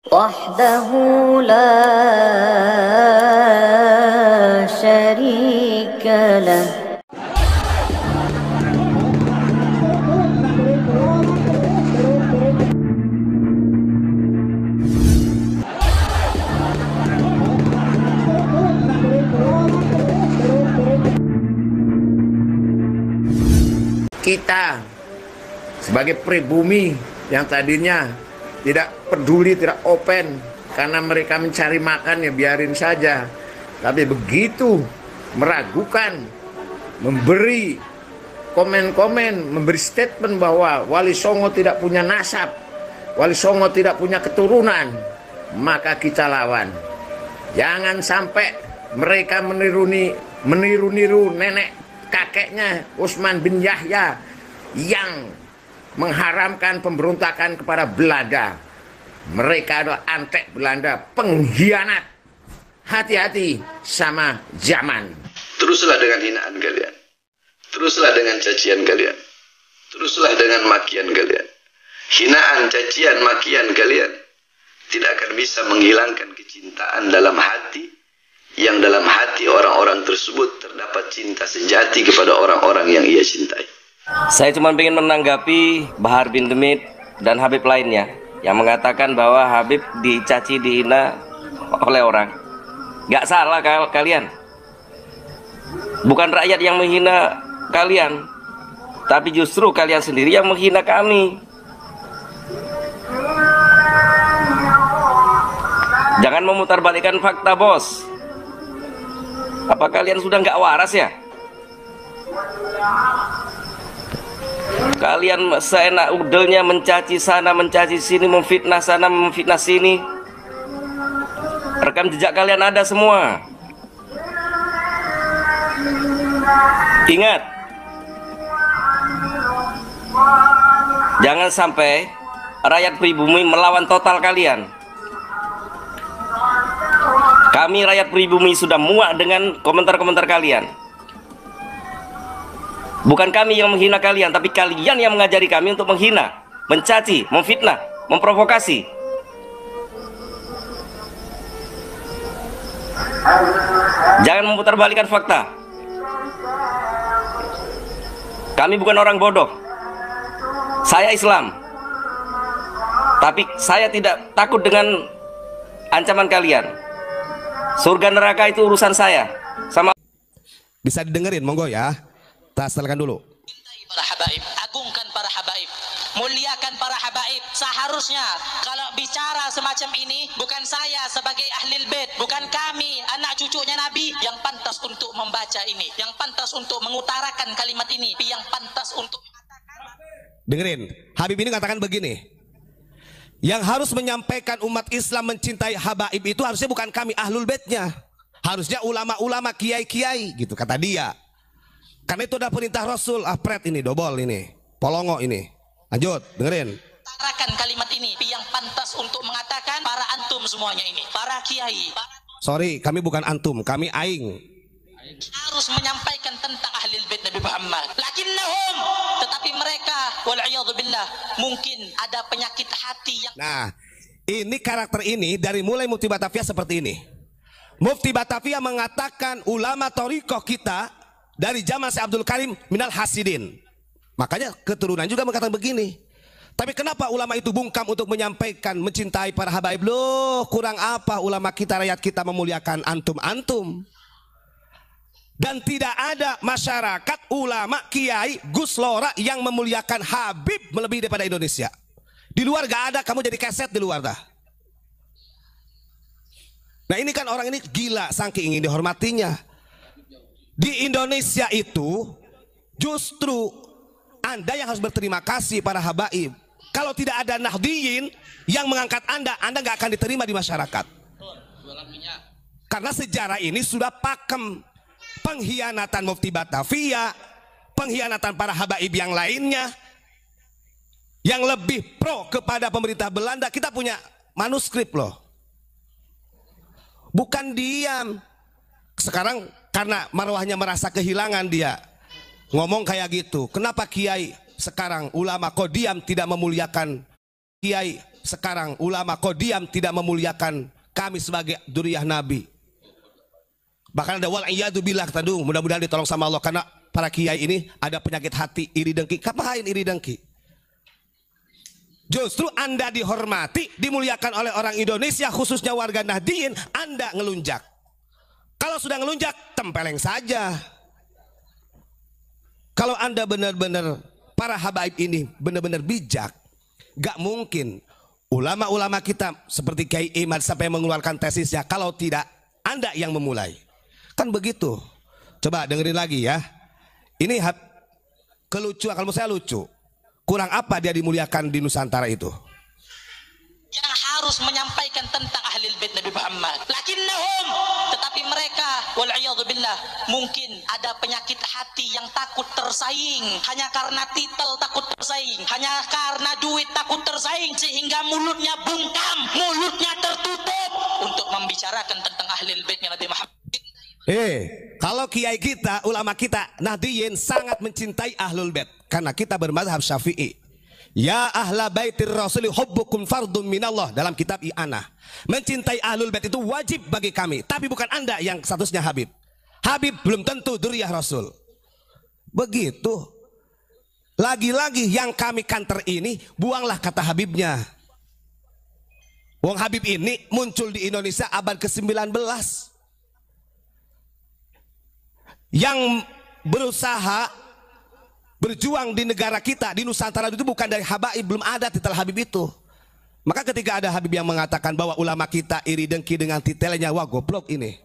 وحده لا شريك له. Kita sebagai pribumi yang tadinya tidak peduli, tidak open karena mereka mencari makan, ya biarin saja. Tapi begitu meragukan, memberi komen-komen, memberi statement bahwa Wali Songo tidak punya nasab, Wali Songo tidak punya keturunan, maka kita lawan. Jangan sampai mereka meniru-niru nenek kakeknya Utsman bin Yahya yang mengharamkan pemberontakan kepada Belanda. Mereka adalah antek Belanda, pengkhianat. Hati-hati sama zaman. Teruslah dengan hinaan kalian, teruslah dengan cacian kalian, teruslah dengan makian kalian. Hinaan, cacian, makian kalian tidak akan bisa menghilangkan kecintaan dalam hati, yang dalam hati orang-orang tersebut terdapat cinta sejati kepada orang-orang yang ia cintai. Saya cuma ingin menanggapi Bahar bin Demit dan Habib lainnya yang mengatakan bahwa Habib dicaci, dihina oleh orang. Gak salah kalian. Bukan rakyat yang menghina kalian, tapi justru kalian sendiri yang menghina kami. Jangan memutarbalikkan fakta, bos. Apa kalian sudah nggak waras ya? Kalian seenak udelnya mencaci sana, mencaci sini, memfitnah sana, memfitnah sini. Rekam jejak kalian ada semua. Ingat, jangan sampai rakyat pribumi melawan total kalian. Kami rakyat pribumi sudah muak dengan komentar-komentar kalian. Bukan kami yang menghina kalian, tapi kalian yang mengajari kami untuk menghina, mencaci, memfitnah, memprovokasi. Jangan memutarbalikkan fakta. Kami bukan orang bodoh. Saya Islam, tapi saya tidak takut dengan ancaman kalian. Surga neraka itu urusan saya. Sama. Bisa didengerin, monggo ya. Kita setelkan dulu. Cintai para habaib, agungkan para habaib, muliakan para habaib. Seharusnya kalau bicara semacam ini, bukan saya sebagai ahlul bait, bukan kami anak cucunya Nabi yang pantas untuk membaca ini, yang pantas untuk mengutarakan kalimat ini, yang pantas untuk Dengerin, Habib ini katakan begini, yang harus menyampaikan umat Islam mencintai habaib itu harusnya bukan kami ahlul baitnya, harusnya ulama-ulama, kiai-kiai gitu, kata dia. Karena itu adalah perintah Rasul. Pret ini, dobol ini, polongo ini. Lanjut, dengerin. utarakan kalimat ini, yang pantas untuk mengatakan para antum semuanya ini, para kiai. Sorry, kami bukan antum, kami aing. Harus menyampaikan tentang ahlul bait Nabi Muhammad. Lakinnahum, tetapi mereka wal'iyadzubillah mungkin ada penyakit hati yang. Nah, ini karakter ini dari mulai Mufti Batavia seperti ini. Mufti Batavia mengatakan ulama thariqah kita dari zaman Syekh Abdul Karim minal hasidin. Makanya keturunan juga mengatakan begini. Tapi kenapa ulama itu bungkam untuk menyampaikan mencintai para habaib? Loh, kurang apa ulama kita, rakyat kita memuliakan antum-antum? Dan tidak ada masyarakat, ulama, kiai, Gus Lora yang memuliakan Habib melebihi daripada Indonesia. Di luar gak ada, kamu jadi keset di luar dah. Nah ini kan orang ini gila, saking ingin dihormatinya. Di Indonesia itu justru Anda yang harus berterima kasih para habaib. Kalau tidak ada Nahdiyin yang mengangkat Anda gak akan diterima di masyarakat. Karena sejarah ini sudah pakem. Pengkhianatan Mufti Batavia, pengkhianatan para habaib yang lainnya, yang lebih pro kepada pemerintah Belanda. Kita punya manuskrip loh. Bukan diam. Sekarang karena marwahnya merasa kehilangan dia ngomong kayak gitu. Kenapa kiai sekarang ulama kok diam tidak memuliakan kiai sekarang ulama Qadiam tidak memuliakan kami sebagai dzurriyyah Nabi. Bahkan ada wal'iyadu billah, mudah-mudahan ditolong sama Allah, karena para kiai ini ada penyakit hati, iri dengki. Kapain iri dengki? Justru Anda dihormati, dimuliakan oleh orang Indonesia, khususnya warga Nahdliyin, Anda ngelunjak. Kalau sudah ngelunjak, tempeleng saja. Kalau Anda benar-benar, para habaib ini benar-benar bijak, gak mungkin ulama-ulama kita seperti Kiai Imad sampai mengeluarkan tesisnya kalau tidak Anda yang memulai. Kan begitu. Coba dengerin lagi ya. Ini kelucuan, kalau saya lucu. Kurang apa dia dimuliakan di Nusantara itu? Yang harus menyampaikan tentang ahlul bait Nabi Muhammad. Lakinnahum, tetapi mereka wal'iyadzubillah mungkin ada penyakit hati yang takut tersaing, hanya karena titel takut tersaing, hanya karena duit takut tersaing, sehingga mulutnya bungkam, mulutnya tertutup untuk membicarakan tentang ahlul baitnya Nabi Muhammad. Kalau kiai kita, ulama kita Nahdliyin sangat mencintai ahlul bait, karena kita bermadzhab Syafi'i. Ya ahla baitir rasuli hubbukum fardun minallah, dalam kitab I'anah. Mencintai ahlul bait itu wajib bagi kami, tapi bukan Anda yang statusnya Habib. Habib belum tentu dzurriyyah Rasul. Begitu. Lagi-lagi yang kami kanter ini, buanglah kata Habibnya. Wong Habib ini muncul di Indonesia abad ke-19. Yang berusaha berjuang di negara kita, di Nusantara itu bukan dari habaib, belum ada titel Habib itu. Maka ketika ada Habib yang mengatakan bahwa ulama kita iri dengki dengan titelnya, wah goblok ini.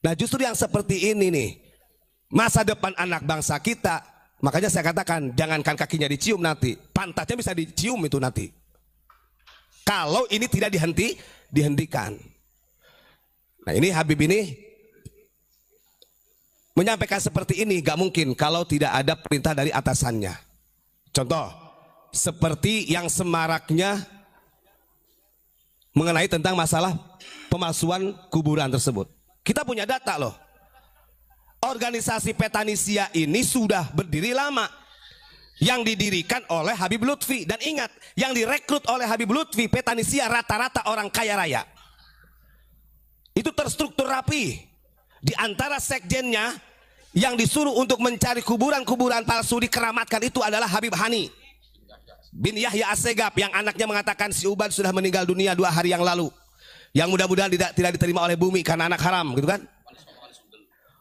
Nah justru yang seperti ini nih, masa depan anak bangsa kita. Makanya saya katakan, jangankan kakinya dicium nanti, pantatnya bisa dicium itu nanti. Kalau ini tidak dihentikan. Nah ini Habib ini menyampaikan seperti ini gak mungkin kalau tidak ada perintah dari atasannya. Contoh, seperti yang semaraknya mengenai tentang masalah pemalsuan kuburan tersebut. Kita punya data loh. Organisasi Petanisia ini sudah berdiri lama. Yang didirikan oleh Habib Lutfi. Dan ingat, yang direkrut oleh Habib Lutfi, Petanisia rata-rata orang kaya raya. Itu terstruktur rapi. Di antara sekjennya yang disuruh untuk mencari kuburan-kuburan palsu dikeramatkan itu adalah Habib Hani bin Yahya Assegaf, yang anaknya mengatakan si Ubad sudah meninggal dunia 2 hari yang lalu, yang mudah-mudahan tidak diterima oleh bumi karena anak haram, gitu kan?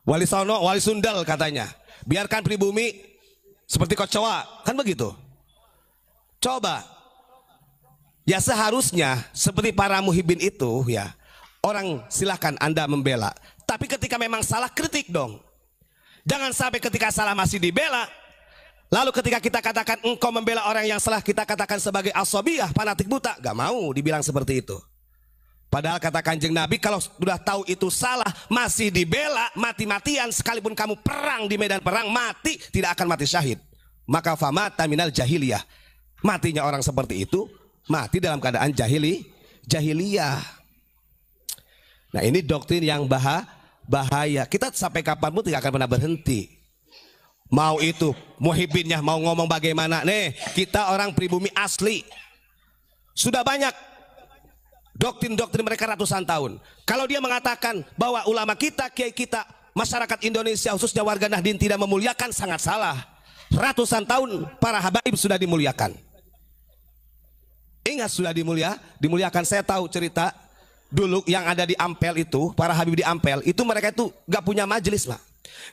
Wali Sono, Wali Sundel katanya, biarkan pribumi seperti Kocowa, kan begitu. Coba ya, seharusnya seperti para muhibin itu ya, orang silahkan Anda membela. Tapi ketika memang salah, kritik dong. Jangan sampai ketika salah masih dibela. Lalu ketika kita katakan engkau membela orang yang salah, kita katakan sebagai asobiyah, fanatik buta. Gak mau dibilang seperti itu. Padahal kata Kanjeng Nabi, kalau sudah tahu itu salah masih dibela, mati-matian, sekalipun kamu perang di medan perang, mati, tidak akan mati syahid. Maka famata minal jahiliyah. Matinya orang seperti itu, mati dalam keadaan jahiliyah. Nah ini doktrin yang bahaya. Kita sampai kapanpun tidak akan pernah berhenti. Mau itu muhibinnya mau ngomong bagaimana, nih kita orang pribumi asli. Sudah banyak doktrin-doktrin mereka ratusan tahun. Kalau dia mengatakan bahwa ulama kita, kiai kita, masyarakat Indonesia khususnya warga Nahdliyin tidak memuliakan, sangat salah. Ratusan tahun para habaib sudah dimuliakan. Ingat sudah dimuliakan. Saya tahu cerita dulu yang ada di Ampel itu, para habib di Ampel itu, mereka itu gak punya majelis lah.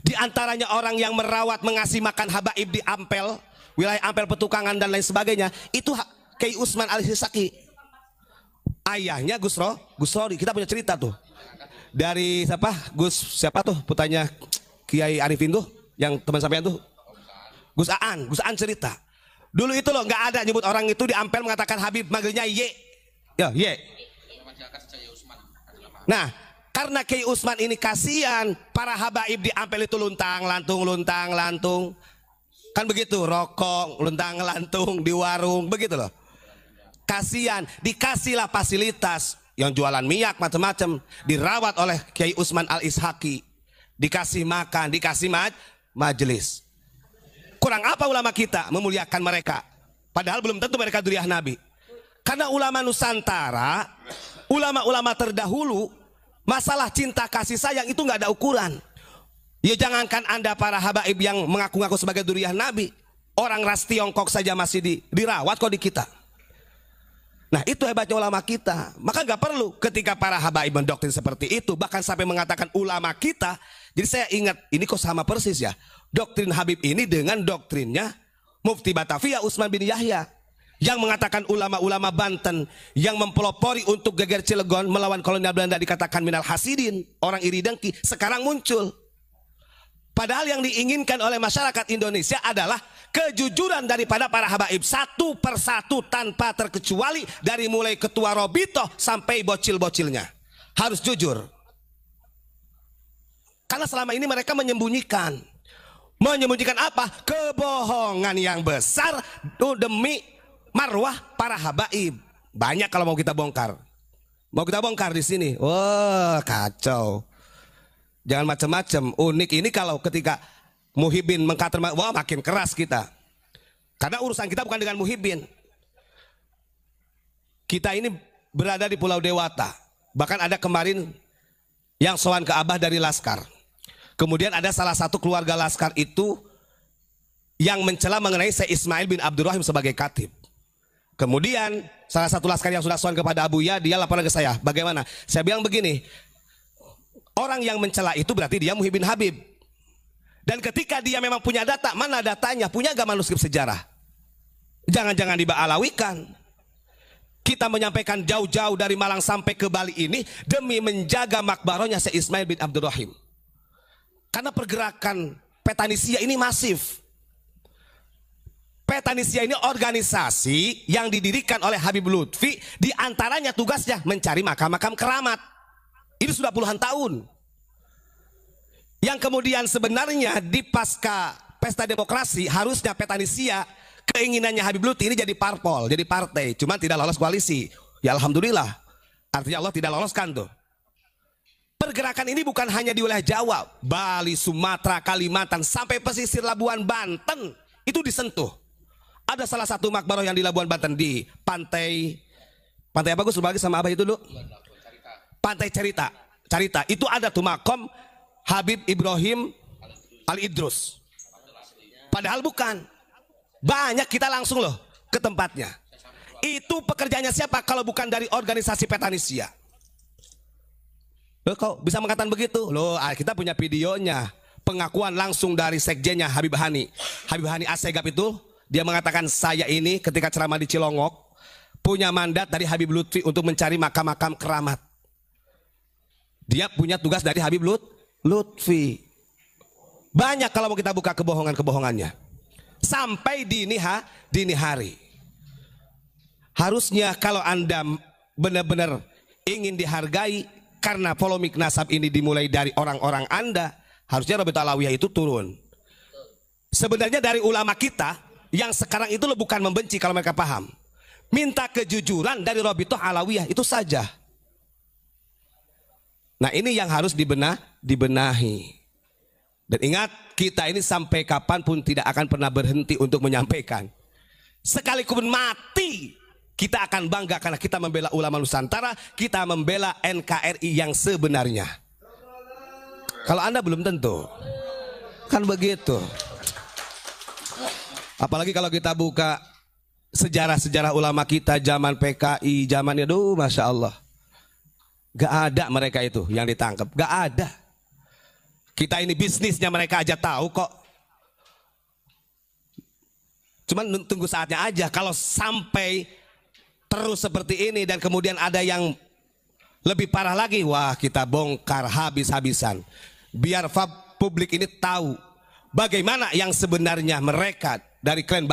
Di antaranya orang yang merawat, mengasih makan habaib di Ampel, wilayah Ampel, Petukangan dan lain sebagainya, itu Kiai Usman Al-Hisaki. Ayahnya Gus Rori. Kita punya cerita tuh. Dari siapa tuh putranya Kiai Arifin tuh, yang teman sampean tuh, Gus Aan cerita. Dulu itu loh gak ada nyebut orang itu di Ampel mengatakan Habib, manggilnya Ye. Ya, Ye. Nah, karena Kiai Usman ini kasihan, para habaib di Ampel itu luntang lantung, kan begitu, rokok luntang lantung di warung, begitu loh. Kasihan, dikasihlah fasilitas yang jualan minyak macam-macam, dirawat oleh Kiai Usman Al-Ishaki, dikasih makan, dikasih majelis. Kurang apa ulama kita memuliakan mereka? Padahal belum tentu mereka dzurriyyah Nabi. Karena ulama Nusantara, ulama-ulama terdahulu, masalah cinta kasih sayang itu nggak ada ukuran. Ya jangankan Anda para habaib yang mengaku-ngaku sebagai duriyah Nabi, orang ras Tiongkok saja masih dirawat kok di kita. Nah itu hebatnya ulama kita. Maka nggak perlu ketika para habaib mendoktrin seperti itu, bahkan sampai mengatakan ulama kita. Jadi saya ingat, ini kok sama persis ya, doktrin Habib ini dengan doktrinnya Mufti Batavia Utsman bin Yahya, yang mengatakan ulama-ulama Banten yang mempelopori untuk geger Cilegon melawan kolonial Belanda dikatakan minal hasidin, orang iri dengki, sekarang muncul. Padahal yang diinginkan oleh masyarakat Indonesia adalah kejujuran daripada para habaib satu persatu tanpa terkecuali, dari mulai ketua Robitoh sampai bocil-bocilnya harus jujur. Karena selama ini mereka menyembunyikan apa? Kebohongan yang besar demi marwah para habaib. Banyak kalau mau kita bongkar. Mau kita bongkar di sini. Wah, kacau. Jangan macam-macam. Unik ini kalau ketika Muhyiddin mengkater, wah makin keras kita. Karena urusan kita bukan dengan Muhyiddin. Kita ini berada di Pulau Dewata. Bahkan ada kemarin yang sowan ke Abah dari Laskar. Kemudian ada salah satu keluarga Laskar itu yang mencela mengenai Syekh Ismail bin Abdurrahim sebagai khatib. Kemudian salah satu Laskar yang sudah sowan kepada Abuya, dia laporan ke saya. Bagaimana? Saya bilang begini, orang yang mencela itu berarti dia Muhyiddin Habib. Dan ketika dia memang punya data, mana datanya? Punya gak manuskrip sejarah? Jangan-jangan dibaalawikan. Kita menyampaikan jauh-jauh dari Malang sampai ke Bali ini demi menjaga makbarohnya Syekh Ismail bin Abdurrahim. Karena pergerakan Petanisia ini masif. Petanisia ini organisasi yang didirikan oleh Habib Lutfi, di antaranya tugasnya mencari makam-makam keramat. Ini sudah puluhan tahun. Yang kemudian sebenarnya di pasca pesta demokrasi harusnya Petanisia, keinginannya Habib Lutfi ini jadi parpol, jadi partai, cuman tidak lolos koalisi. Ya alhamdulillah. Artinya Allah tidak loloskan tuh. Pergerakan ini bukan hanya di wilayah Jawa, Bali, Sumatera, Kalimantan, sampai pesisir Labuan Banten itu disentuh. Ada salah satu makbaroh yang di Labuan Banten di pantai apa Gus berbagi sama Abah itu dulu? Pantai Cerita. Itu ada tuh makom Habib Ibrahim Al-Idrus. Padahal bukan. Banyak kita langsung loh ke tempatnya. Itu pekerjaannya siapa kalau bukan dari organisasi Petanisia? Loh kok bisa mengatakan begitu? Loh kita punya videonya. Pengakuan langsung dari sekjennya Habib Hani. Habib Hani Assegaf itu, dia mengatakan saya ini ketika ceramah di Cilongok punya mandat dari Habib Lutfi untuk mencari makam-makam keramat. Dia punya tugas dari Habib Lutfi. Banyak kalau mau kita buka kebohongan-kebohongannya. Sampai dini hari. Harusnya kalau Anda benar-benar ingin dihargai, karena polemik nasab ini dimulai dari orang-orang Anda, harusnya Robitoh Alawiyah itu turun. Sebenarnya dari ulama kita yang sekarang itu bukan membenci kalau mereka paham. Minta kejujuran dari Robitoh Alawiyah itu saja. Nah ini yang harus dibenahi. Dan ingat, kita ini sampai kapanpun tidak akan pernah berhenti untuk menyampaikan. Sekalipun mati, kita akan bangga karena kita membela ulama Nusantara, kita membela NKRI yang sebenarnya. Kalau Anda belum tentu, kan begitu. Apalagi kalau kita buka sejarah-sejarah ulama kita zaman PKI, zamannya, aduh Masya Allah. Gak ada mereka itu yang ditangkap, gak ada. Kita ini bisnisnya mereka aja tahu kok. Cuman tunggu saatnya aja. Kalau sampai terus seperti ini dan kemudian ada yang lebih parah lagi, wah kita bongkar habis-habisan. Biar publik ini tahu bagaimana yang sebenarnya mereka dari klan